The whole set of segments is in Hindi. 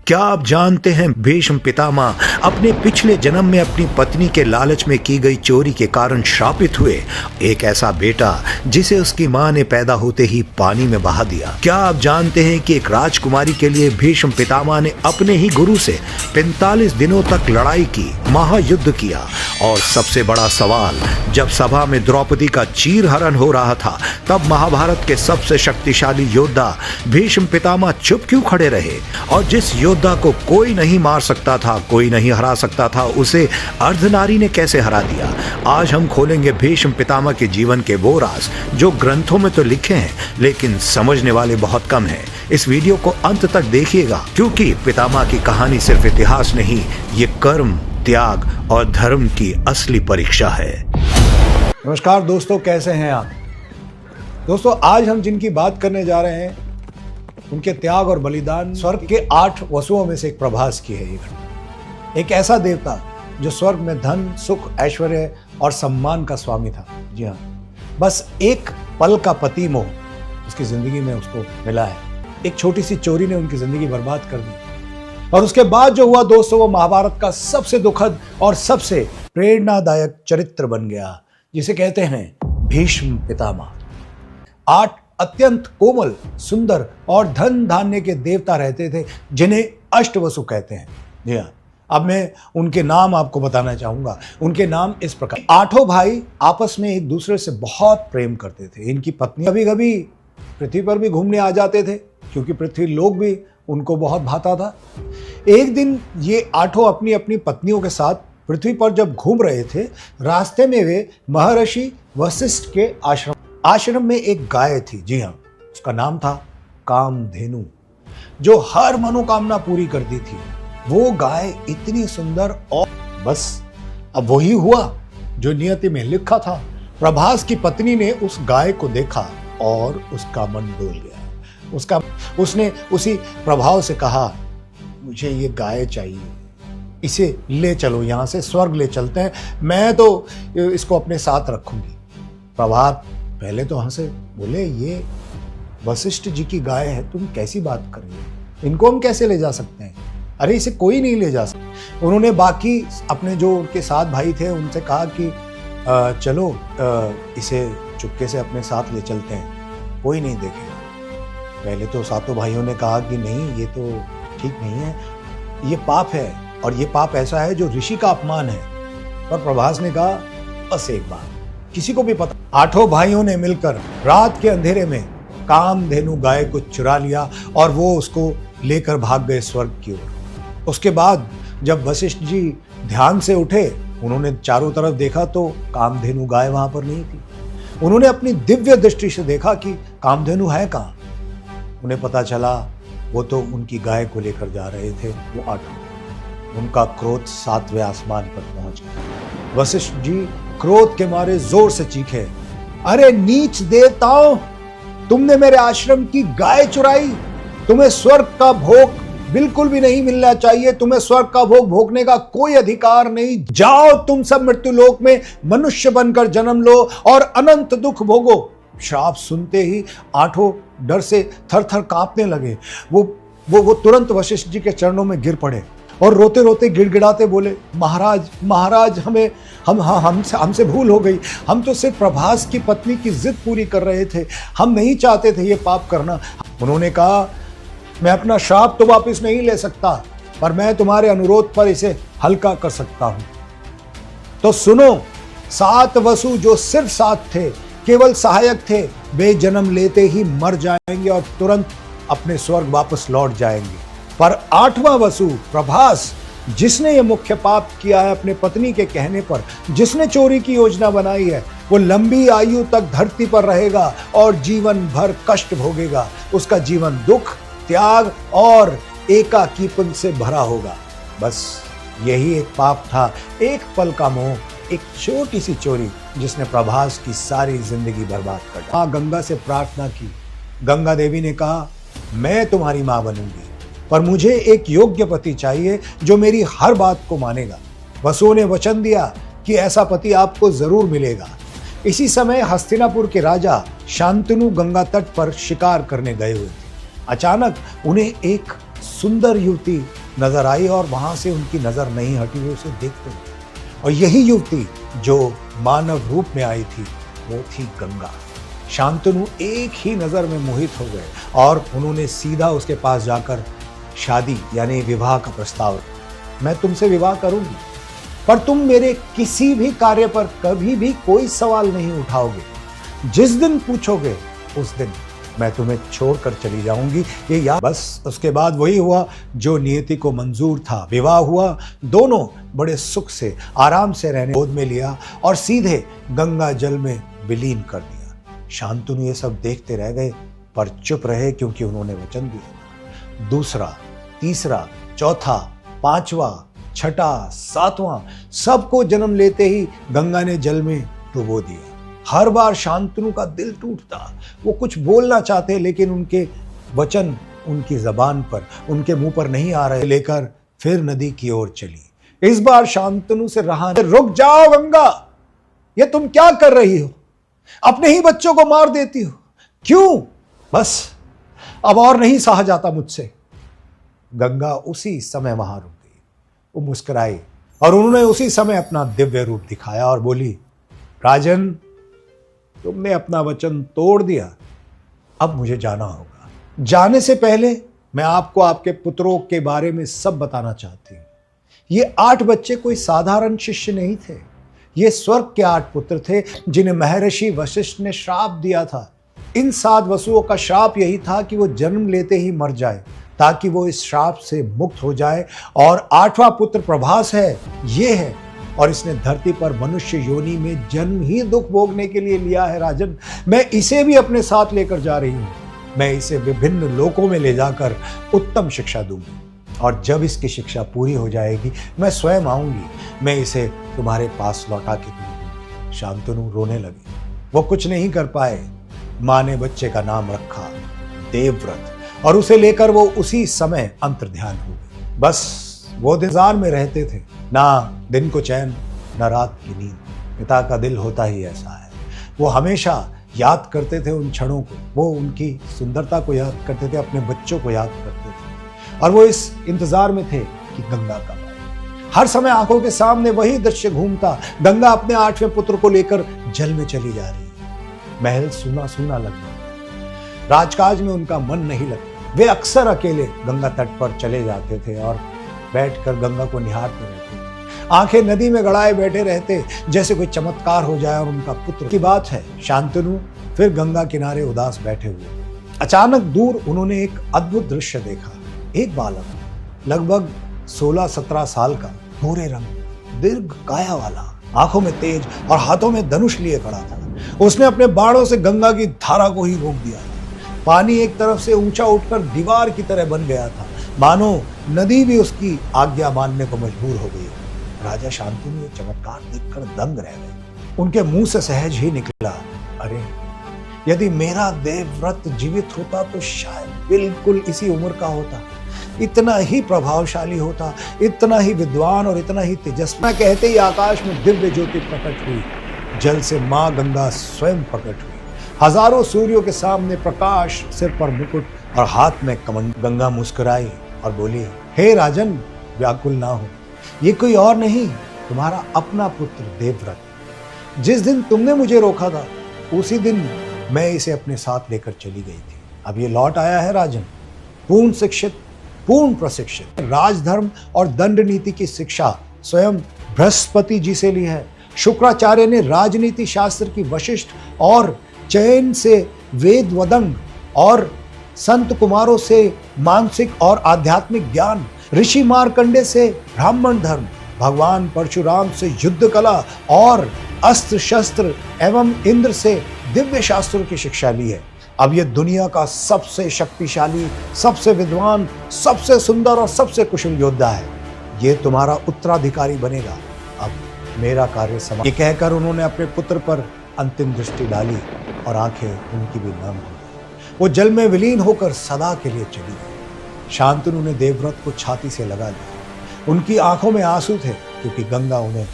क्या आप जानते हैं भीष्म पितामह अपने पिछले जन्म में अपनी पत्नी के लालच में की गई चोरी के कारण श्रापित हुए। एक ऐसा बेटा जिसे उसकी मां ने पैदा होते ही पानी में बहा दिया। क्या आप जानते हैं कि एक राजकुमारी के लिए भीष्म पितामह ने अपने ही गुरु से 45 दिनों तक लड़ाई की, महायुद्ध किया। और सबसे बड़ा सवाल, जब सभा में द्रौपदी का चीरहरण हो रहा था तब महाभारत के सबसे शक्तिशाली योद्धा भीष्म पितामह चुप क्यों खड़े रहे? और जिस योद्धा को कोई नहीं मार सकता था, कोई नहीं हरा सकता था, उसे अर्धनारी ने कैसे हरा दिया? आज हम खोलेंगे भीष्म पितामह के जीवन के वो राज जो ग्रंथों में तो लिखे हैं लेकिन समझने वाले बहुत कम हैं। इस वीडियो को अंत तक देखिएगा क्योंकि पितामह की कहानी सिर्फ इतिहास नहीं, ये कर्म, त्याग और धर्म की असली परीक्षा है। नमस्कार दोस्तों, कैसे हैं आप? दोस्तों, आज हम जिनकी बात करने जा रहे हैं उनके त्याग और बलिदान स्वर्ग के 8 वसुओं में से एक प्रभास की है ये घटना। एक ऐसा देवता जो स्वर्ग में धन, सुख, ऐश्वर्य और सम्मान का स्वामी था। जी हाँ, बस एक पल का पति मोह उसकी जिंदगी में उसको मिला है। एक छोटी सी चोरी ने उनकी जिंदगी बर्बाद कर दी और उसके बाद जो हुआ दोस्तों, वो महाभारत का सबसे दुखद और सबसे प्रेरणादायक चरित्र बन गया, जिसे कहते हैं भीष्म पितामह। 8 अत्यंत कोमल, सुंदर और धन धान्य के देवता रहते थे जिन्हें अष्टवसु कहते हैं। जी हाँ, अब मैं उनके नाम आपको बताना चाहूंगा। उनके नाम इस प्रकार। 8 भाई आपस में एक दूसरे से बहुत प्रेम करते थे। इनकी पत्नी कभी कभी पृथ्वी पर भी घूमने आ जाते थे क्योंकि पृथ्वी लोग भी उनको बहुत भाता था। एक दिन ये 8 अपनी अपनी पत्नियों के साथ पृथ्वी पर जब घूम रहे थे, रास्ते में वे महर्षि वशिष्ठ के आश्रम में एक गाय थी। जी हाँ, उसका नाम था कामधेनु, जो हर मनोकामना पूरी करती थी। वो गाय इतनी सुंदर, और बस अब वही हुआ जो नियति में लिखा था। प्रभास की पत्नी ने उस गाय को देखा और उसका मन डोल गया। उसने उसी प्रभाव से कहा, मुझे ये गाय चाहिए, इसे ले चलो, यहां से स्वर्ग ले चलते हैं, मैं तो इसको अपने साथ रखूंगी। प्रभात पहले तो हंसे, बोले ये वशिष्ठ जी की गाय है, तुम कैसी बात कर रहे हो? इनको हम कैसे ले जा सकते हैं? अरे इसे कोई नहीं ले जा सकता। उन्होंने बाकी अपने जो उनके साथ भाई थे उनसे कहा कि चलो इसे चुपके से अपने साथ ले चलते हैं, कोई नहीं देखेगा। पहले तो 7 भाइयों ने कहा कि नहीं, ये तो ठीक नहीं है, ये पाप है और ये पाप ऐसा है जो ऋषि का अपमान है। पर प्रभास ने कहा, बस एक बार किसी को भी पता। 8 भाइयों ने मिलकर रात के अंधेरे में कामधेनु गाय को चुरा लिया और वो उसको लेकर भाग गए स्वर्ग की ओर। उसके बाद जब वशिष्ठ जी ध्यान से उठे, उन्होंने चारों तरफ देखा तो कामधेनु गाय वहां पर नहीं थी। उन्होंने अपनी दिव्य दृष्टि से देखा कि कामधेनु है कहां। उन्हें पता चला वो तो उनकी गाय को लेकर जा रहे थे वो 8। उनका क्रोध 7वें आसमान पर पहुंच गया। वशिष्ठ जी क्रोध के मारे जोर से चीखे, अरे नीच देवताओं, तुमने मेरे आश्रम की गाय चुराई। तुम्हें स्वर्ग का भोग बिल्कुल भी नहीं मिलना चाहिए, तुम्हें स्वर्ग का भोग भोगने का कोई अधिकार नहीं। जाओ तुम सब मृत्युलोक में मनुष्य बनकर जन्म लो और अनंत दुख भोगो। श्राप सुनते ही 8 डर से थर-थर कांपने लगे। वो तुरंत वशिष्ठ जी के चरणों में गिर पड़े और रोते रोते गिड़गिड़ाते बोले, महाराज हमसे भूल हो गई। हम तो सिर्फ प्रभास की पत्नी की जिद पूरी कर रहे थे, हम नहीं चाहते थे ये पाप करना। उन्होंने कहा, मैं अपना श्राप तो वापस नहीं ले सकता, पर मैं तुम्हारे अनुरोध पर इसे हल्का कर सकता हूं। तो सुनो, 7 वसु जो सिर्फ 7 थे, केवल सहायक थे, वे जन्म लेते ही मर जाएंगे और तुरंत अपने स्वर्ग वापस लौट जाएंगे। पर 8वां वसु प्रभास, जिसने ये मुख्य पाप किया है अपने पत्नी के कहने पर, जिसने चोरी की योजना बनाई है, वो लंबी आयु तक धरती पर रहेगा और जीवन भर कष्ट भोगेगा। उसका जीवन दुख, त्याग और एकाकीपन से भरा होगा। बस यही एक पाप था, एक पल का मोह, एक छोटी सी चोरी जिसने प्रभास की सारी जिंदगी बर्बाद कर दी। मां गंगा से प्रार्थना की। गंगा देवी ने कहा, मैं तुम्हारी मां बनूंगी, पर मुझे एक योग्य पति चाहिए जो मेरी हर बात को मानेगा। वसुओं ने वचन दिया कि ऐसा पति आपको जरूर मिलेगा। इसी समय हस्तिनापुर के राजा शांतनु गंगा तट पर शिकार करने गए हुए थे। अचानक उन्हें एक सुंदर युवती नजर आई और वहां से उनकी नजर नहीं हटी, वे उसे देखते रहे। और यही युवती जो मानव रूप में आई थी वो थी गंगा। शांतनु एक ही नजर में मोहित हो गए और उन्होंने सीधा उसके पास जाकर शादी यानी विवाह का प्रस्ताव, मैं तुमसे विवाह करूंगी पर तुम मेरे किसी भी कार्य पर कभी भी कोई सवाल नहीं उठाओगे। जिस दिन पूछोगे उस दिन मैं तुम्हें छोड़कर चली जाऊंगी, ये याद। बस उसके बाद वही हुआ जो नियति को मंजूर था। विवाह हुआ, दोनों बड़े सुख से आराम से रहने गोद में लिया और सीधे गंगा जल में विलीन कर दिया। शांतनु ये सब देखते रह गए पर चुप रहे क्योंकि उन्होंने वचन दिया। दूसरा, तीसरा, चौथा, पांचवा, छठा, सातवां, सबको जन्म लेते ही गंगा ने जल में डुबो दिया। हर बार शांतनु का दिल टूटता, वो कुछ बोलना चाहते लेकिन उनके वचन उनकी जबान पर, उनके मुंह पर नहीं आ रहे। लेकर फिर नदी की ओर चली। इस बार शांतनु से रहा, रुक जाओ गंगा, ये तुम क्या कर रही हो? अपने ही बच्चों को मार देती हो, क्यों? बस अब और नहीं सहा जाता मुझसे। गंगा उसी समय वहां रुक गई। वो मुस्कुराई और उन्होंने उसी समय अपना दिव्य रूप दिखाया और बोली, राजन, तुमने अपना वचन तोड़ दिया, अब मुझे जाना होगा। जाने से पहले मैं आपको आपके पुत्रों के बारे में सब बताना चाहती हूं। ये 8 बच्चे कोई साधारण शिष्य नहीं थे, ये स्वर्ग के 8 पुत्र थे जिन्हें महर्षि वशिष्ठ ने श्राप दिया था। इन 7 वसुओं का श्राप यही था कि वो जन्म लेते ही मर जाए ताकि वो इस श्राप से मुक्त हो जाए। और 8वां पुत्र प्रभास है, ये है, और इसने धरती पर मनुष्य योनि में जन्म ही दुख भोगने के लिए लिया है। राजन, मैं इसे भी अपने साथ लेकर जा रही हूं। मैं इसे विभिन्न लोकों में ले जाकर उत्तम शिक्षा दूंगी और जब इसकी शिक्षा पूरी हो जाएगी मैं स्वयं आऊंगी, मैं इसे तुम्हारे पास लौटा के दूंगी। शांतनु रोने लगी, वो कुछ नहीं कर पाए। माँ ने बच्चे का नाम रखा देवव्रत और उसे लेकर वो उसी समय अंतर्ध्यान हो गई। बस वो इंतजार में रहते थे, ना दिन को चैन ना रात की नींद। पिता का दिल होता ही ऐसा है, वो हमेशा याद करते थे उन क्षणों को, वो उनकी सुंदरता को याद करते थे, अपने बच्चों को याद करते थे और वो इस इंतजार में थे कि गंगा कब आए। हर समय आंखों के सामने वही दृश्य घूमता, गंगा अपने 8वें पुत्र को लेकर जल में चली जा रही है। महल सूना सूना लग गया, राजकाज में उनका मन नहीं लगता। वे अक्सर अकेले गंगा तट पर चले जाते थे और बैठकर गंगा को निहारते रहते थे। आंखें नदी में गड़ाए बैठे रहते जैसे कोई चमत्कार हो जाए और उनका पुत्र की बात है। शांतनु फिर गंगा किनारे उदास बैठे हुए। अचानक दूर उन्होंने एक अद्भुत दृश्य देखा। एक बालक लगभग 16-17 साल का, भूरे रंग, दीर्घ काया वाला, आंखों में तेज और हाथों में धनुष लिए खड़ा था। उसने अपने बाणों से गंगा की धारा को ही रोक दिया। पानी एक तरफ से ऊंचा उठकर दीवार की तरह बन गया था, मानो नदी भी उसकी आज्ञा मानने को मजबूर हो गई। राजा शांतनु ये चमत्कार देखकर दंग रह गए। उनके मुंह से सहज ही निकला, अरे यदि मेरा देवव्रत जीवित होता तो शायद बिल्कुल इसी उम्र का होता, इतना ही प्रभावशाली होता, इतना ही विद्वान और इतना ही तेजस्वी। कहते ही आकाश में दिव्य ज्योति प्रकट हुई, जल से माँ गंगा स्वयं प्रकट हुई। हजारों सूर्यों के सामने प्रकाश, सिर पर मुकुट और हाथ में कमंडल। गंगा मुस्कुराई और बोली, हे राजन, व्याकुल ना हो, ये कोई और नहीं, तुम्हारा अपना पुत्र देवव्रत। जिस दिन तुमने मुझे रोका था उसी दिन मैं इसे अपने साथ लेकर चली गई थी। अब ये लौट आया है राजन, पूर्ण शिक्षित, पूर्ण प्रशिक्षित। राजधर्म और दंड नीति की शिक्षा स्वयं बृहस्पति जी से ली है। शुक्राचार्य ने राजनीति शास्त्र की वशिष्ठ और चयन से वेद वदंग और संत कुमारों से मानसिक और आध्यात्मिक ज्ञान, ऋषि मार्कंडे से ब्राह्मण धर्म, भगवान परशुराम से युद्ध कला और अस्त्र शस्त्र एवं इंद्र से दिव्य शास्त्रों की शिक्षा ली है। अब ये दुनिया का सबसे शक्तिशाली, सबसे विद्वान, सबसे सुंदर और सबसे कुशल योद्धा है। ये तुम्हारा उत्तराधिकारी बनेगा। अब मेरा कार्य समाप्त। ये कहकर उन्होंने अपने पुत्र पर अंतिम दृष्टि डाली और आंखें उनकी भी नम हो गई। वो जल में विलीन होकर सदा के लिए चली गई। शांतनु ने देवव्रत को छाती से लगा लिया। उनकी आंखों में आंसू थे क्योंकि गंगा उन्हें।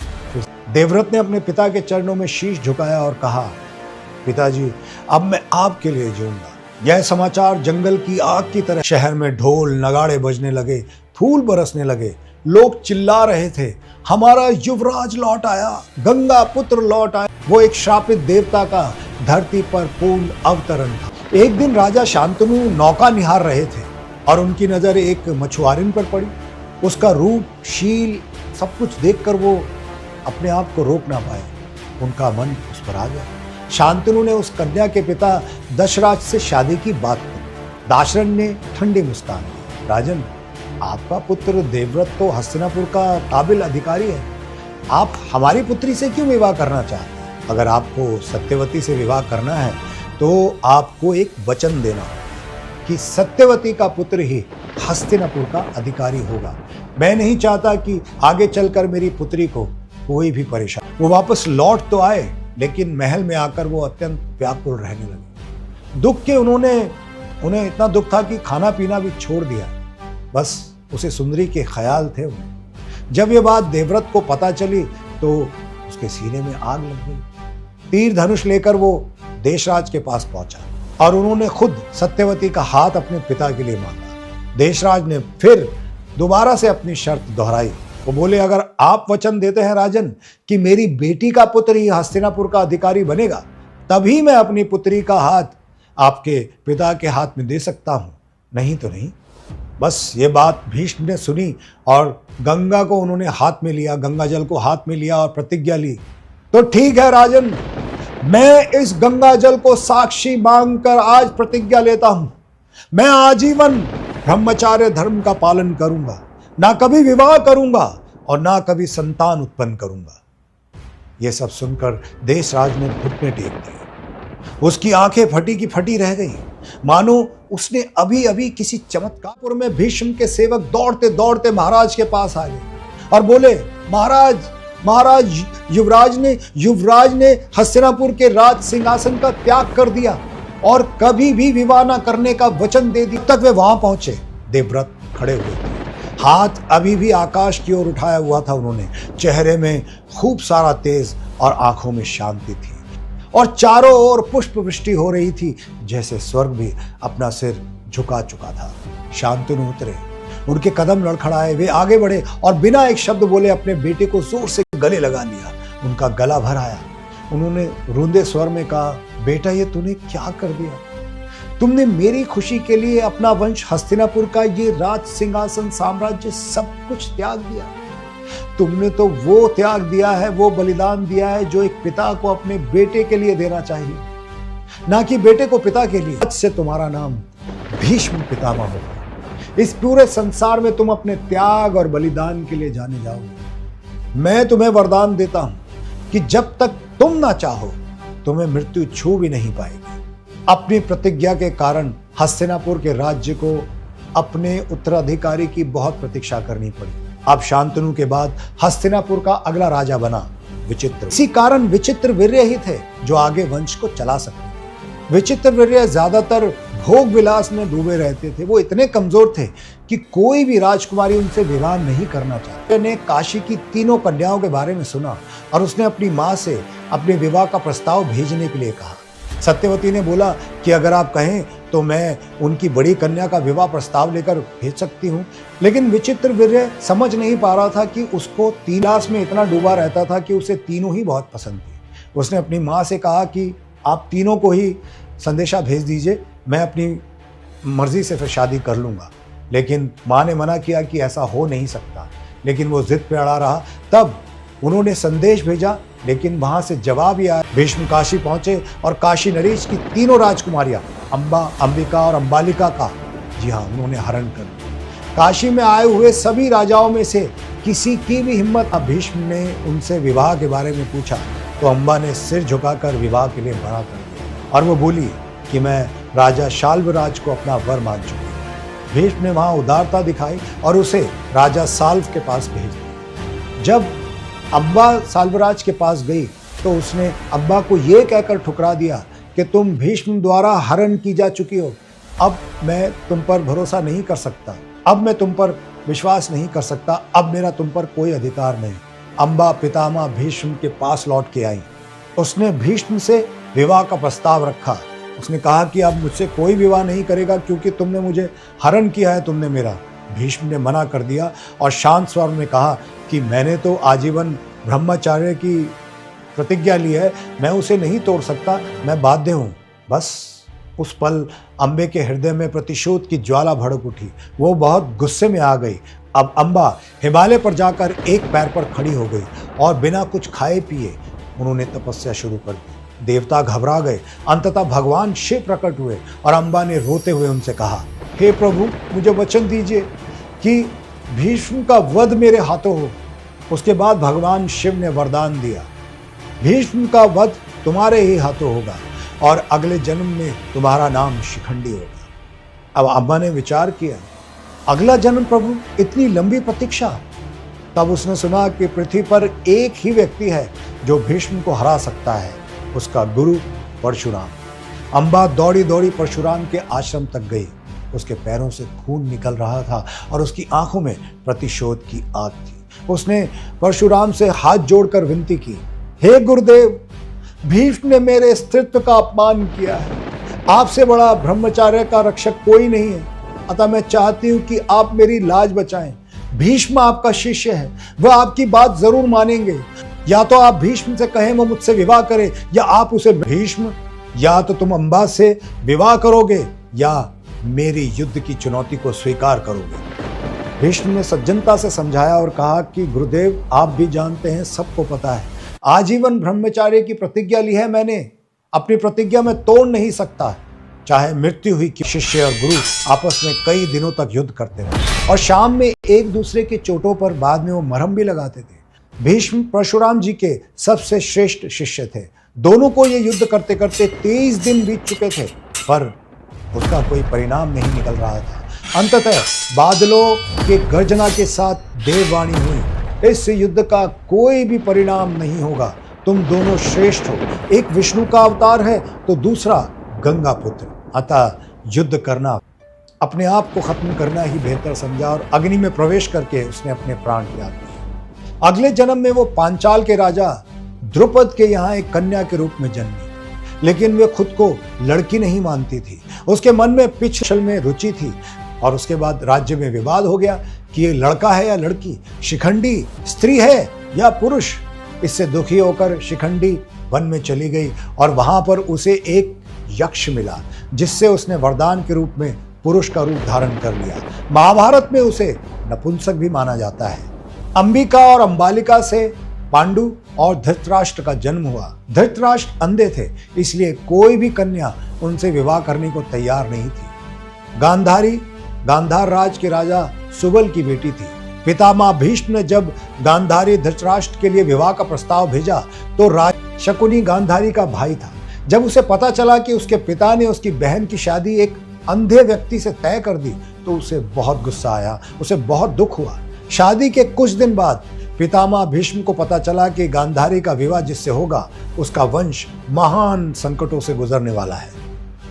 देवव्रत ने अपने पिता के चरणों में शीश झुकाया और कहा, पिताजी, अब मैं आपके लिए जीऊंगा। यह समाचार जंगल की आग की तरह शहर में ढोल नगाड़े बजने लगे, फूल बरसने लगे, लोग चिल्ला रहे थे, हमारा युवराज लौट आया, गंगा पुत्र लौट आया। वो एक श्रापित देवता का धरती पर पूर्ण अवतरण था। एक दिन राजा शांतनु नौका निहार रहे थे और उनकी नजर एक मछुआरिन पर पड़ी। उसका रूप, शील, सब कुछ देखकर वो अपने आप को रोक ना पाए। उनका मन उस पर आ गया। शांतनु ने उस कन्या के पिता दशराज से शादी की बात की। दाशरथ ने ठंडी मुस्कान दी। राजन, आपका पुत्र देवव्रत तो हस्तिनापुर का काबिल अधिकारी है। आप हमारी पुत्री से क्यों विवाह करना चाहते हैं? अगर आपको सत्यवती से विवाह करना है तो आपको एक वचन देना होगा कि सत्यवती का पुत्र ही हस्तिनापुर का अधिकारी होगा। मैं नहीं चाहता कि आगे चलकर मेरी पुत्री को कोई भी परेशान। वो वापस लौट तो आए, लेकिन महल में आकर वो अत्यंत व्याकुल रहने लगे। दुख के उन्हें इतना दुख था कि खाना पीना भी छोड़ दिया। बस उसे सुंदरी के ख्याल थे उन्हें। जब ये बात देवव्रत को पता चली तो उसके सीने में आग लग गई। तीर धनुष लेकर वो देशराज के पास पहुंचा और उन्होंने खुद सत्यवती का हाथ अपने पिता के लिए मांगा। देशराज ने फिर दोबारा से अपनी शर्त दोहराई। वो बोले, अगर आप वचन देते हैं राजन कि मेरी बेटी का पुत्र ही हस्तिनापुर का अधिकारी बनेगा, तभी मैं अपनी पुत्री का हाथ आपके पिता के हाथ में दे सकता हूं, नहीं तो नहीं। बस ये बात भीष्म ने सुनी और गंगा को उन्होंने हाथ में लिया, गंगा जल को हाथ में लिया और प्रतिज्ञा ली। तो ठीक है राजन, मैं इस गंगा जल को साक्षी मांगकर आज प्रतिज्ञा लेता हूं, मैं आजीवन ब्रह्मचार्य धर्म का पालन करूंगा, ना कभी विवाह करूंगा और ना कभी संतान उत्पन्न करूंगा। यह सब सुनकर देशराज ने घुटने टेक दिए। उसकी आंखें फटी की फटी रह गई, मानो उसने अभी अभी किसी चमत्कार में भीष्म के सेवक दौड़ते दौड़ते महाराज के पास आ गए और बोले, महाराज, युवराज ने हस्तिनापुर के राज सिंहासन का त्याग कर दिया और कभी भी विवाह न करने का वचन दे दिया। तक वे वहां पहुंचे। देवव्रत खड़े हुए थे, हाथ अभी भी आकाश की ओर उठाया हुआ था उन्होंने। चेहरे में खूब सारा तेज और आंखों में शांति थी और चारों ओर पुष्प वृष्टि हो रही थी, जैसे स्वर्ग भी अपना सिर झुका चुका था। शांतनु उतरे, उनके कदम लड़खड़ाए, वे आगे बढ़े और बिना एक शब्द बोले अपने बेटे को जोर से गले लगा लिया। उनका गला भर आया। उन्होंने रूंधे स्वर में कहा, बेटा, ये तूने क्या कर दिया? तुमने मेरी खुशी के लिए अपना वंश, हस्तिनापुर का ये राज सिंहासन, साम्राज्य सब कुछ त्याग दिया। तुमने तो वो त्याग दिया है, वो बलिदान दिया है जो एक पिता को अपने बेटे के लिए देना चाहिए, ना कि बेटे को पिता के लिए। आज से तुम्हारा नाम भीष्म पितामह होगा। इस पूरे संसार में तुम अपने त्याग और बलिदान के लिए जाने जाओगे। मैं तुम्हें वरदान देता हूं कि जब तक तुम ना चाहो तुम्हें मृत्यु छू भी नहीं पाएगी। अपनी प्रतिज्ञा के कारण हस्तिनापुर के राज्य को अपने उत्तराधिकारी की बहुत प्रतीक्षा करनी पड़ी। अब शांतनु के बाद हस्तिनापुर का अगला राजा बना विचित्र। इसी कारण विचित्रवीर्य ही थे जो आगे वंश को चला सकते। विचित्रवीर्य ज्यादातर भोग विलास में डूबे रहते थे। वो इतने कमजोर थे कि कोई भी राजकुमारी उनसे विवाह नहीं करना चाहती। ने काशी की तीनों कन्याओं के बारे में सुना और उसने अपनी माँ से अपने विवाह का प्रस्ताव भेजने के लिए कहा। सत्यवती ने बोला कि अगर आप कहें तो मैं उनकी बड़ी कन्या का विवाह प्रस्ताव लेकर भेज सकती हूँ। लेकिन विचित्रवीर्य समझ नहीं पा रहा था कि उसको तीलास में इतना डूबा रहता था कि उसे तीनों ही बहुत पसंद थी। उसने अपनी माँ से कहा कि आप तीनों को ही संदेशा भेज दीजिए, मैं अपनी मर्जी से फिर शादी कर लूँगा। लेकिन माँ ने मना किया कि ऐसा हो नहीं सकता, लेकिन वो जिद पे अड़ा रहा। तब उन्होंने संदेश भेजा, लेकिन वहां से जवाब ही आया। भीष्म काशी पहुंचे और काशी नरेश की तीनों राजकुमारियां अंबा, अंबिका और अंबालिका का, जी हाँ, उन्होंने हरण कर दिया। काशी में आए हुए सभी राजाओं में से किसी की भी हिम्मत। भीष्म ने उनसे विवाह के बारे में पूछा तो अंबा ने सिर झुकाकर विवाह के लिए मना कर दिया और वो बोली कि मैं राजा शाल्वराज को अपना वर मान चुकी हूँ। भीष्म ने वहां उदारता दिखाई और उसे राजा साल्व के पास भेज दिया। जब अब्बा साल्वराज के पास गई तो उसने अब्बा को यह कहकर ठुकरा दिया कि तुम भीष्म द्वारा हरण की जा चुकी हो, अब मैं तुम पर भरोसा नहीं कर सकता, अब मैं तुम पर विश्वास नहीं कर सकता, अब मेरा तुम पर कोई अधिकार नहीं। अम्बा पितामह भीष्म के पास लौट के आई। उसने भीष्म से विवाह का प्रस्ताव रखा। उसने कहा कि अब मुझसे कोई विवाह नहीं करेगा क्योंकि तुमने मुझे हरण किया है, तुमने मेरा। भीष्म ने मना कर दिया और शांत स्वर में कहा कि मैंने तो आजीवन ब्रह्मचर्य की प्रतिज्ञा ली है, मैं उसे नहीं तोड़ सकता, मैं बाध्य हूँ। बस उस पल अंबे के हृदय में प्रतिशोध की ज्वाला भड़क उठी। वो बहुत गुस्से में आ गई। अब अंबा हिमालय पर जाकर एक पैर पर खड़ी हो गई और बिना कुछ खाए पिए उन्होंने तपस्या शुरू कर दी। देवता घबरा गए। अंततः भगवान शिव प्रकट हुए और अंबा ने रोते हुए उनसे कहा, हे प्रभु, मुझे वचन दीजिए कि भीष्म का वध मेरे हाथों हो। उसके बाद भगवान शिव ने वरदान दिया, भीष्म का वध तुम्हारे ही हाथों होगा और अगले जन्म में तुम्हारा नाम शिखंडी होगा। अब अम्बा ने विचार किया, अगला जन्म प्रभु, इतनी लंबी प्रतीक्षा। तब उसने सुना कि पृथ्वी पर एक ही व्यक्ति है जो भीष्म को हरा सकता है, उसका गुरु परशुराम। अम्बा दौड़ी दौड़ी परशुराम के आश्रम तक गई। उसके पैरों से खून निकल रहा था और उसकी आंखों में प्रतिशोध की आग थी। उसने परशुराम से हाथ जोड़कर विनती की, हे गुरुदेव, भीष्म ने मेरे अस्तित्व का अपमान किया है। आपसे बड़ा ब्रह्मचर्य का रक्षक कोई नहीं है, अतः मैं चाहती हूं कि आप मेरी लाज बचाएं। भीष्म आपका शिष्य है, वह आपकी बात जरूर मानेंगे। या तो आप भीष्म से कहें वो मुझसे विवाह करे, या आप उसे भीष्म, या तो तुम अंबा से विवाह करोगे या मेरी युद्ध की चुनौती को स्वीकार करोगे। भीष्म ने सज्जनता से समझाया और कहा कि गुरुदेव, आप भी जानते हैं, सबको पता है, आजीवन ब्रह्मचर्य की प्रतिज्ञा ली है मैंने। अपनी प्रतिज्ञा में तोड़ नहीं सकता। चाहे मृत्यु हुई कि शिष्य और गुरु आपस में कई दिनों तक युद्ध करते रहे और शाम में एक दूसरे के चोटों पर बाद में वो मरहम भी लगाते थे। भीष्म परशुराम जी के सबसे श्रेष्ठ शिष्य थे। दोनों को ये युद्ध करते करते 23 दिन बीत चुके थे, पर उसका कोई परिणाम नहीं निकल रहा था। अंततः बादलों के गर्जना के साथ देववाणी हुई, इस युद्ध का कोई भी परिणाम नहीं होगा। तुम दोनों श्रेष्ठ हो, एक विष्णु का अवतार है तो दूसरा गंगा पुत्र, अतः युद्ध करना, अपने आप को खत्म करना ही बेहतर समझा और अग्नि में प्रवेश करके उसने अपने प्राण त्याग दिए। अगले जन्म में वो पांचाल के राजा द्रुपद के यहाँ एक कन्या के रूप में जन्मी, लेकिन वे खुद को लड़की नहीं मानती थी। उसके मन में पिछल में रुचि थी और उसके बाद राज्य में विवाद हो गया कि ये लड़का है या लड़की, शिखंडी स्त्री है या पुरुष। इससे दुखी होकर शिखंडी वन में चली गई और वहां पर उसे एक यक्ष मिला, जिससे उसने वरदान के रूप में पुरुष का रूप धारण कर लिया। महाभारत में उसे नपुंसक भी माना जाता है। अंबिका और अंबालिका से पांडु और धृतराष्ट्र का जन्म हुआ। धृतराष्ट्र अंधे थे, इसलिए कोई भी कन्या उनसे विवाह करने को तैयार नहीं थी। गांधारी गांधार राज के राजा सुबल की बेटी थी। पितामह भीष्म ने जब गांधारी धृतराष्ट्र के लिए विवाह का प्रस्ताव भेजा तो राज शकुनी गांधारी का भाई था। जब उसे पता चला कि उसके पिता ने उसकी बहन की शादी एक अंधे व्यक्ति से तय कर दी तो उसे बहुत गुस्सा आया, उसे बहुत दुख हुआ। शादी के कुछ दिन बाद पितामह भीष्म को पता चला कि गांधारी का विवाह जिससे होगा उसका वंश महान संकटों से गुजरने वाला है।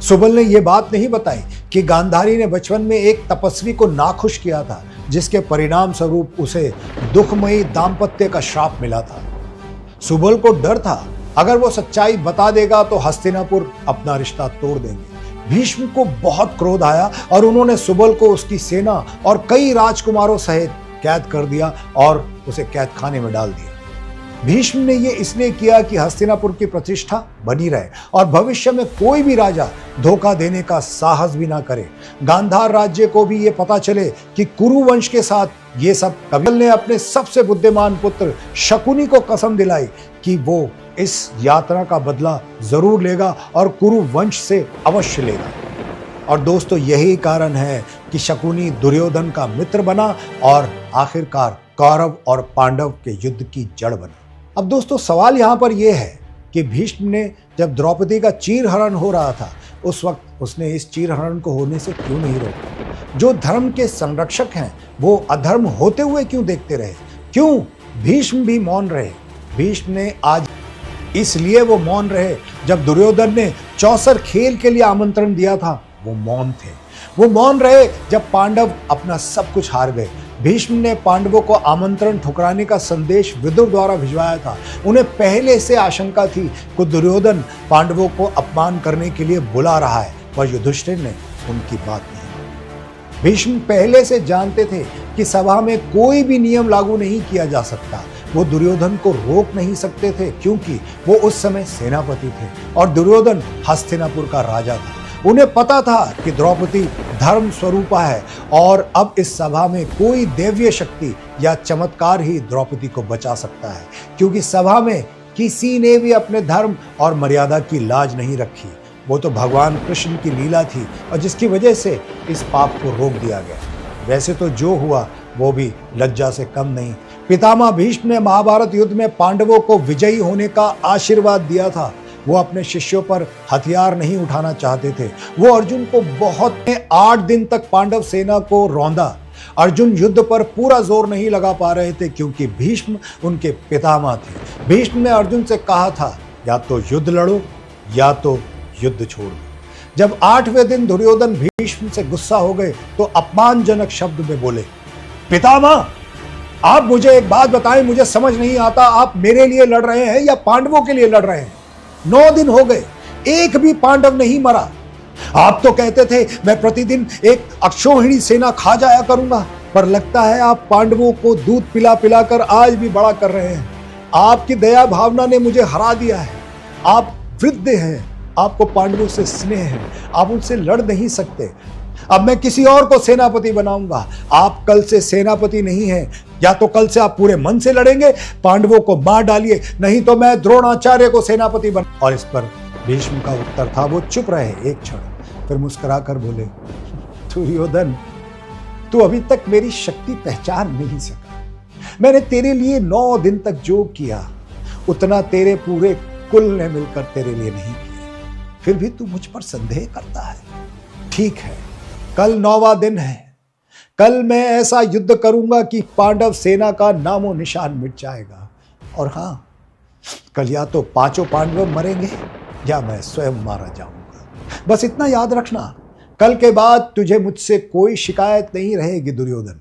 सुबल ने यह बात नहीं बताई कि गांधारी ने बचपन में एक तपस्वी को नाखुश किया था, जिसके परिणाम स्वरूप उसे दुखमयी दाम्पत्य का श्राप मिला था। सुबल को डर था, अगर वो सच्चाई बता देगा तो हस्तिनापुर अपना रिश्ता तोड़ देंगे। भीष्म को बहुत क्रोध आया और उन्होंने सुबल को उसकी सेना और कई राजकुमारों सहित कैद कर दिया और उसे कैद खाने में डाल दिया। भीष्म ने यह इसलिए किया कि हस्तिनापुर की प्रतिष्ठा बनी रहे और भविष्य में कोई भी राजा धोखा देने का साहस भी ना करे। गांधार राज्य को भी ये पता चले कि कुरु वंश के साथ ये सब। कपिल ने अपने सबसे बुद्धिमान पुत्र शकुनी को कसम दिलाई कि वो इस यात्रा का बदला जरूर लेगा और कुरु वंश से अवश्य लेगा। और दोस्तों, यही कारण है कि शकुनी दुर्योधन का मित्र बना और आखिरकार कौरव और पांडव के युद्ध की जड़ बना। अब दोस्तों, सवाल यहाँ पर यह है कि भीष्म ने जब द्रौपदी का चीरहरण हो रहा था उस वक्त उसने इस चीरहरण को होने से क्यों नहीं रोका? जो धर्म के संरक्षक हैं वो अधर्म होते हुए क्यों देखते रहे? क्यों भीष्म भी मौन रहे? भीष्म ने आज इसलिए वो मौन रहे, जब दुर्योधन ने चौसर खेल के लिए आमंत्रण दिया था वो मौन थे। वो मौन रहे जब पांडव अपना सब कुछ हार गए। भीष्म ने पांडवों को आमंत्रण ठुकराने का संदेश विदुर द्वारा भिजवाया था। उन्हें पहले से आशंका थी कि दुर्योधन पांडवों को अपमान करने के लिए बुला रहा है, पर युधिष्ठिर ने उनकी बात नहीं मानी। भीष्म पहले से जानते थे कि सभा में कोई भी नियम लागू नहीं किया जा सकता। वो दुर्योधन को रोक नहीं सकते थे क्योंकि वो उस समय सेनापति थे और दुर्योधन हस्तिनापुर का राजा था। उन्हें पता था कि द्रौपदी धर्म स्वरूपा है और अब इस सभा में कोई दैवीय शक्ति या चमत्कार ही द्रौपदी को बचा सकता है, क्योंकि सभा में किसी ने भी अपने धर्म और मर्यादा की लाज नहीं रखी। वो तो भगवान कृष्ण की लीला थी और जिसकी वजह से इस पाप को रोक दिया गया। वैसे तो जो हुआ वो भी लज्जा से कम नहीं। पितामह भीष्म ने महाभारत युद्ध में पांडवों को विजयी होने का आशीर्वाद दिया था। वो अपने शिष्यों पर हथियार नहीं उठाना चाहते थे। वो अर्जुन को बहुत 8 दिन तक पांडव सेना को रौंदा। अर्जुन युद्ध पर पूरा जोर नहीं लगा पा रहे थे क्योंकि भीष्म उनके पितामह थे। भीष्म ने अर्जुन से कहा था, या तो युद्ध लड़ो या तो युद्ध छोड़ दो। जब 8वें दिन दुर्योधन भीष्म से गुस्सा हो गए तो अपमानजनक शब्द में बोले, पितामह आप मुझे एक बात बताएं, मुझे समझ नहीं आता, आप मेरे लिए लड़ रहे हैं या पांडवों के लिए लड़ रहे हैं? 9 दिन हो गए, एक भी पांडव नहीं मरा। आप तो कहते थे मैं प्रतिदिन एक अक्षौहिणी सेना खा जाया करूंगा, पर लगता है आप पांडवों को दूध पिला पिला कर आज भी बड़ा कर रहे हैं। आपकी दया भावना ने मुझे हरा दिया है। आप वृद्ध हैं, आपको पांडवों से स्नेह है, आप उनसे लड़ नहीं सकते। अब मैं किसी और को सेनापति बनाऊंगा। आप कल से सेनापति नहीं हैं, या तो कल से आप पूरे मन से लड़ेंगे, पांडवों को मार डालिए, नहीं तो मैं द्रोणाचार्य को सेनापति बना। और इस पर भीष्म का उत्तर था, वो चुप रहे एक क्षण, फिर मुस्कुराकर बोले, दुर्योधन तू अभी तक मेरी शक्ति पहचान नहीं सका। मैंने तेरे लिए 9 दिन तक जो किया उतना तेरे पूरे कुल ने मिलकर तेरे लिए नहीं किया, फिर भी तू मुझ पर संदेह करता है। ठीक है, कल 9वां दिन है। कल मैं ऐसा युद्ध करूंगा कि पांडव सेना का नामो निशान मिट जाएगा। और हां, कल या तो 5 पांडव मरेंगे या मैं स्वयं मारा जाऊंगा। बस इतना याद रखना, कल के बाद तुझे मुझसे कोई शिकायत नहीं रहेगी दुर्योधन।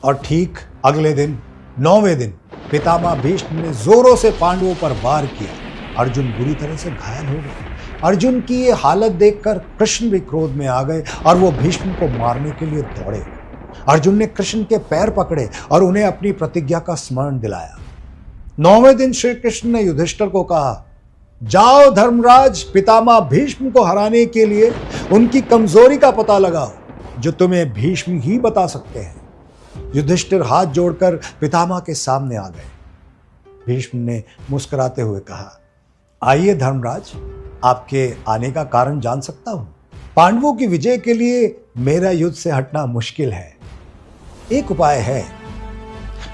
और ठीक अगले दिन 9वें दिन पितामह भीष्म ने जोरों से पांडवों पर वार किया। अर्जुन बुरी तरह से घायल हो गए। अर्जुन की ये हालत देखकर कृष्ण भी क्रोध में आ गए और वो भीष्म को मारने के लिए दौड़े। अर्जुन ने कृष्ण के पैर पकड़े और उन्हें अपनी प्रतिज्ञा का स्मरण दिलाया। 9वें दिन श्री कृष्ण ने युधिष्ठिर को कहा, जाओ धर्मराज, पितामह भीष्म को हराने के लिए उनकी कमजोरी का पता लगाओ, जो तुम्हें भीष्म ही बता सकते हैं। युधिष्ठिर हाथ जोड़कर पितामह के सामने आ गए। भीष्म ने मुस्कुराते हुए कहा, आइए धर्मराज, आपके आने का कारण जान सकता हूं? पांडवों की विजय के लिए मेरा युद्ध से हटना मुश्किल है। एक उपाय है,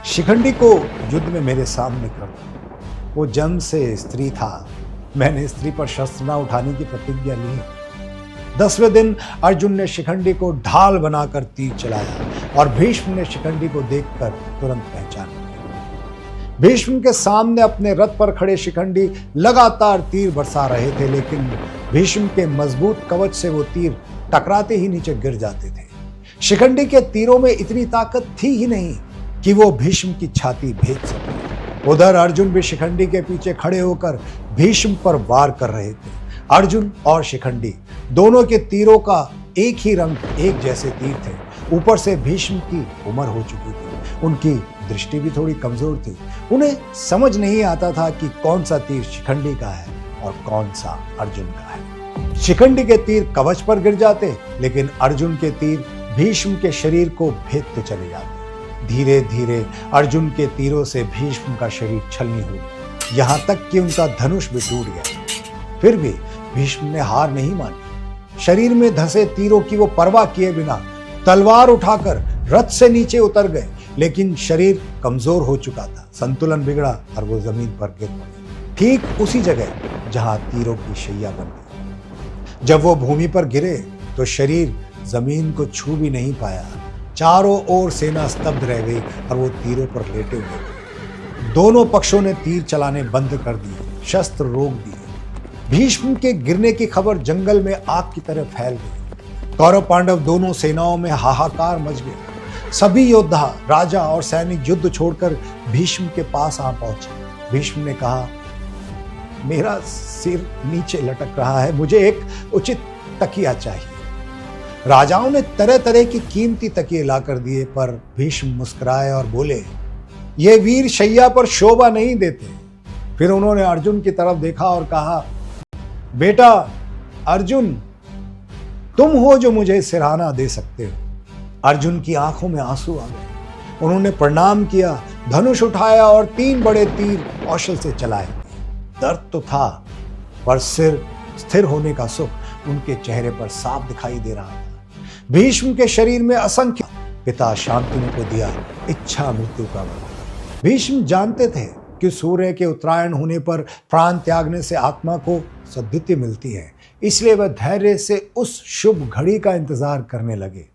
शिखंडी को युद्ध में मेरे सामने कर दो। वो जन्म से स्त्री था, मैंने स्त्री पर शस्त्र न उठाने की प्रतिज्ञा ली। 10वें दिन अर्जुन ने शिखंडी को ढाल बनाकर तीर चलाया और भीष्म ने शिखंडी को देखकर तुरंत पहचान लिया। भीष्म के सामने अपने रथ पर खड़े शिखंडी लगातार तीर बरसा रहे थे, लेकिन भीष्म के मजबूत कवच से वो तीर टकराते ही नीचे गिर जाते थे। शिखंडी के तीरों में इतनी ताकत थी ही नहीं कि वो भीष्म की छाती भेद सके। उधर अर्जुन भी शिखंडी के पीछे खड़े होकर भीष्म पर वार कर रहे थे। अर्जुन और शिखंडी दोनों के तीरों का एक ही रंग, एक जैसे तीर थे। ऊपर से भीष्म की उम्र हो चुकी थी, उनकी दृष्टि भी थोड़ी कमजोर थी। उन्हें समझ नहीं आता था कि कौन सा तीर शिखंडी का है और कौन सा अर्जुन का है। शिखंडी के तीर कवच पर गिर जाते, लेकिन अर्जुन के तीर भीष्म के शरीर को भेदते चले जाते। धीरे धीरे अर्जुन के तीरों से भीष्म का शरीर छलनी हो गया, यहां तक कि उनका धनुष भी टूट गया। फिर भी भीष्म ने हार नहीं मानी। शरीर में धंसे तीरों की वो परवाह किए बिना तलवार उठाकर रथ से नीचे उतर गए, लेकिन शरीर कमजोर हो चुका था। संतुलन बिगड़ा और वो जमीन पर गिर पड़े, ठीक उसी जगह जहां तीरों की शैया बन गई। जब वो भूमि पर गिरे तो शरीर जमीन को छू भी नहीं पाया। चारों ओर सेना स्तब्ध रह गई और वो तीरों पर लेटे हुए। दोनों पक्षों ने तीर चलाने बंद कर दिए, शस्त्र रोक दिए। भीष्म के गिरने की खबर जंगल में आग की तरह फैल गई। कौरव पांडव दोनों सेनाओं में हाहाकार मच गया। सभी योद्धा, राजा और सैनिक युद्ध छोड़कर भीष्म के पास आ पहुंचे। भीष्म ने कहा, मेरा सिर नीचे लटक रहा है, मुझे एक उचित तकिया चाहिए। राजाओं ने तरह तरह की कीमती तकिए लाकर दिए, पर भीष्म मुस्कुराए और बोले, ये वीर शैया पर शोभा नहीं देते। फिर उन्होंने अर्जुन की तरफ देखा और कहा, बेटा अर्जुन, तुम हो जो मुझे सिरहाना दे सकते हो। अर्जुन की आंखों में आंसू आ गए। उन्होंने प्रणाम किया, धनुष उठाया और 3 बड़े तीर कौशल से चलाए। दर्द तो था, पर सिर स्थिर होने का सुख उनके चेहरे पर साफ दिखाई दे रहा था। भीष्म के शरीर में असंख्य पिता शांतनु को दिया इच्छा मृत्यु का वर। भीष्म जानते थे कि सूर्य के उत्तरायण होने पर प्राण त्यागने से आत्मा को सद्गति मिलती है, इसलिए वह धैर्य से उस शुभ घड़ी का इंतजार करने लगे।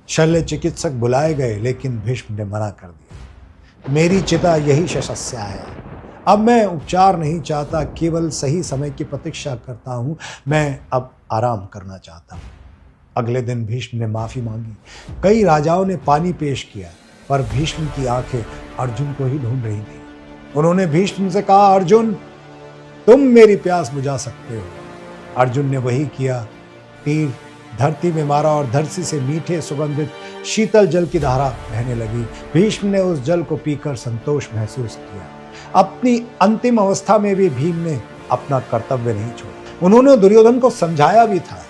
शल्य चिकित्सक बुलाए गए, लेकिन भीष्म ने मना कर दिया। मेरी चिता यही शस्या है, अब मैं उपचार नहीं चाहता, केवल सही समय की प्रतीक्षा करता हूं। मैं अब आराम करना चाहता हूं। अगले दिन भीष्म ने माफी मांगी। कई राजाओं ने पानी पेश किया, पर भीष्म की आंखें अर्जुन को ही ढूंढ रही थी। उन्होंने भीष्म से कहा, अर्जुन, तुम मेरी प्यास बुझा सकते हो। अर्जुन ने वही किया। तीर धरती में मारा और धरती से मीठे सुगंधित शीतल जल की धारा बहने लगी। भीष्म ने उस जल को पीकर संतोष महसूस किया। अपनी अंतिम अवस्था में भी भीम ने अपना कर्तव्य नहीं छोड़ा। उन्होंने दुर्योधन को समझाया भी था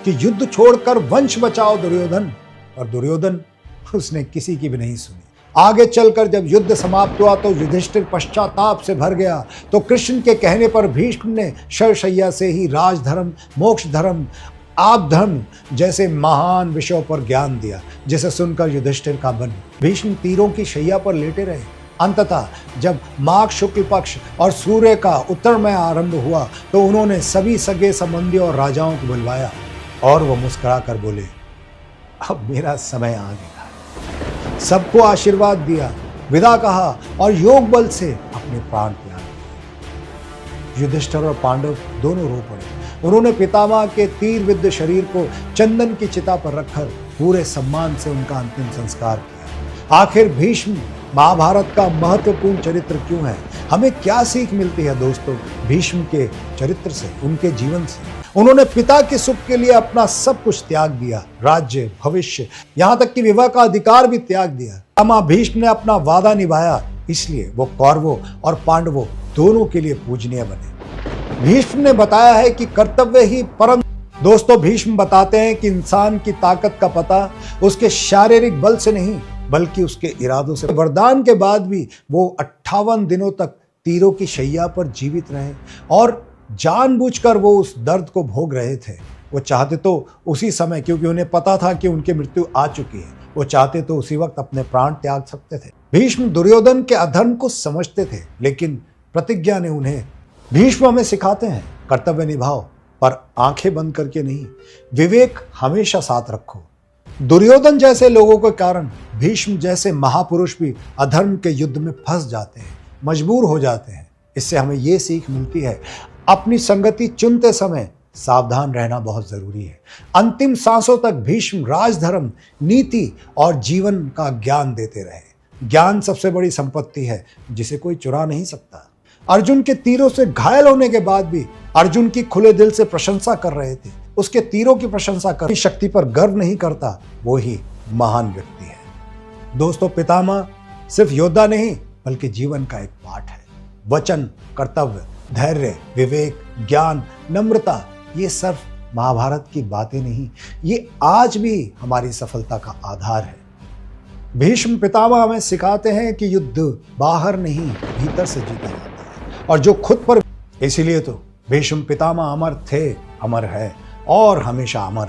कि युद्ध छोड़कर वंश बचाओ दुर्योधन, और दुर्योधन उसने किसी की भी नहीं सुनी। आगे चलकर जब युद्ध समाप्त हुआ तो युधिष्ठिर पश्चाताप से भर गया। तो कृष्ण के कहने पर भीष्म ने शरशैया से ही राजधर्म, मोक्ष धर्म, आप धर्म जैसे महान विषयों पर ज्ञान दिया, जिसे सुनकर युधिष्ठिर का मन। भीष्म तीरों की शैया पर लेटे रहे। अंततः जब माघ शुक्ल पक्ष और सूर्य का उत्तरमय आरंभ हुआ तो उन्होंने सभी सगे संबंधियों और राजाओं को बुलवाया और वो मुस्कुरा कर बोले, अब मेरा समय आ गया। सबको आशीर्वाद दिया, विदा कहा और योग बल से अपने प्राण त्याग दिए। युधिष्ठिर और पांडव दोनों रो पड़े। उन्होंने पितामह के तीर विद्ध शरीर को चंदन की चिता पर रखकर पूरे सम्मान से उनका अंतिम संस्कार किया। आखिर भीष्म महाभारत का महत्वपूर्ण चरित्र क्यों है? हमें क्या सीख मिलती है दोस्तों भीष्म के चरित्र से, उनके जीवन से? उन्होंने पिता के सुख के लिए अपना सब कुछ त्याग दिया, राज्य, भविष्य, यहाँ तक कि विवाह का अधिकार भी त्याग दिया। अमा भीष्म ने अपना वादा निभाया, इसलिए वो कौरवों और पांडवों दोनों के लिए पूजनीय बने। भीष्म ने बताया है कि कर्तव्य ही परम। दोस्तों, भीष्म बताते हैं कि इंसान की ताकत का पता उसके शारीरिक बल से नहीं, बल्कि उसके इरादों से। वरदान के बाद भी वो 58 दिनों तक तीरों की शैया पर जीवित रहे और जानबूझकर वो उस दर्द को भोग रहे थे। वो चाहते तो उसी समय, क्योंकि उन्हें पता था कि उनकी मृत्यु आ चुकी है, वो चाहते तो उसी वक्त अपने प्राण त्याग सकते थे। भीष्म दुर्योधन के अधर्म को समझते थे, लेकिन प्रतिज्ञा ने उन्हें। भीष्म हमें सिखाते हैं, कर्तव्य निभाओ, पर आंखें बंद करके नहीं। विवेक हमेशा साथ रखो। दुर्योधन जैसे लोगों के कारण भीष्म जैसे महापुरुष भी अधर्म के युद्ध में फंस जाते हैं, मजबूर हो जाते हैं। इससे हमें ये सीख मिलती है, अपनी संगति चुनते समय सावधान रहना बहुत जरूरी है। अंतिम सांसों तक भीष्म राजधर्म, नीति और जीवन का ज्ञान देते रहे। ज्ञान सबसे बड़ी संपत्ति है जिसे कोई चुरा नहीं सकता। अर्जुन के तीरों से घायल होने के बाद भी अर्जुन की खुले दिल से प्रशंसा कर रहे थे। उसके तीरों की प्रशंसा कर शक्ति पर गर्व नहीं करता, वो ही महान व्यक्ति है। दोस्तों, पितामह सिर्फ योद्धा नहीं बल्कि जीवन का एक पाठ है। वचन, कर्तव्य, धैर्य, विवेक, ज्ञान, नम्रता, ये सिर्फ महाभारत की बातें नहीं, ये आज भी हमारी सफलता का आधार है। भीष्म पितामह हमें सिखाते हैं कि युद्ध बाहर नहीं भीतर से जीता जाता है, और जो खुद पर। इसीलिए तो भीष्म पितामह अमर थे, अमर है और हमेशा अमर।